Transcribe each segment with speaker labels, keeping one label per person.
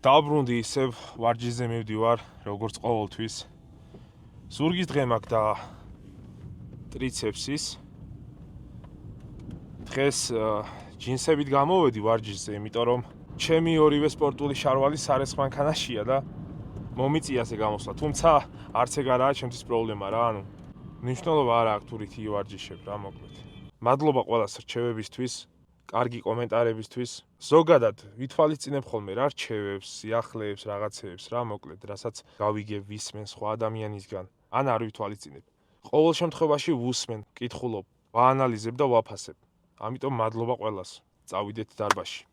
Speaker 1: დავბრუნდი ისევ ვარჯიშზე მივდივარ, როგორც ყოველთვის. ზურგის დღე მაქვს და ტრიცეპსის. დღეს ჯინსებით გამოვედი ვარჯიშზე, იმიტომ რომ ჩემი ორივე სპორტული შარვალი სარეს მანქანაშია და მომიწია ასე გამოსვლა. თუმცა არც ეგ არაა ჩემთვის პრობლემა რა, მნიშვნელობა არ აქვს თუ რითი ვარჯიშებ რა, მოკლედ. მადლობა ყველას რჩევებისთვის, კარგი კომენტარებისთვის. ზოგადად ვითვალისწინებ ხოლმე რა რჩევებს, სიახლეებს, რაღაცეებს რა, მოკლედ, რასაც გავიგებ ვისმენ სხვა ადამიანისგან. ან არ ვითვალისწინებ. ყოველ შემთხვევაში ვუსმენ, ვკითხულობ, ვაანალიზებ და ვაფასებ. ამიტომ მადლობა ყველას. წავიდეთ დარბაზში.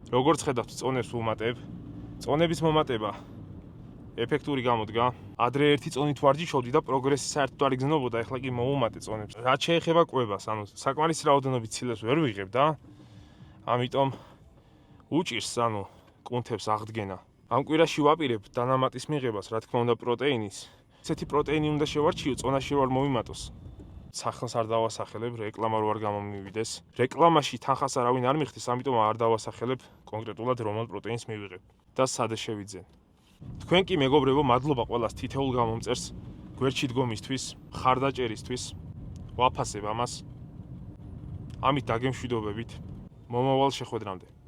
Speaker 1: როგორც ხედავთ, წონებს ვუმატებ. წონების მომატება ეფექტური გამოდგა. ადრე ერთი წონით ვარჯიშობდი და პროგრესი საერთოდ არ იგრძნობოდა, ეხლა კი მოვუმატე წონებს. რაც შეეხება კვებას, საკმარისი რაოდენობით ცილებს ვერ ვიღებ და ამიტომ უჭირს, კუნთებს აღდგენა. ამ კვირაში ვაპირებ დანამატის მიღებას, რა თქმა უნდა, პროტეინის. ესეთი პროტეინი უნდა შევარჩიო, წონაში რომ არ მომიმატოს. სახელს არ დავასახელებ, რეკლამა რო არ გამომივიდეს. რეკლამაში თანხას არავინ არ მიხდის, ამიტომ არ დავასახელებ კონკრეტულად რომელ პროტეინს მივიღებ და სად შევიძენ. თქვენ კი მეგობრებო, მადლობა ყველას თითოეულ გამომწერს, გვერდში დგომისთვის, ხარდაჭერისთვის. ვაფასებ ამას. ამით დაგემშვიდობებით. მომავალ შეხვედრამდე.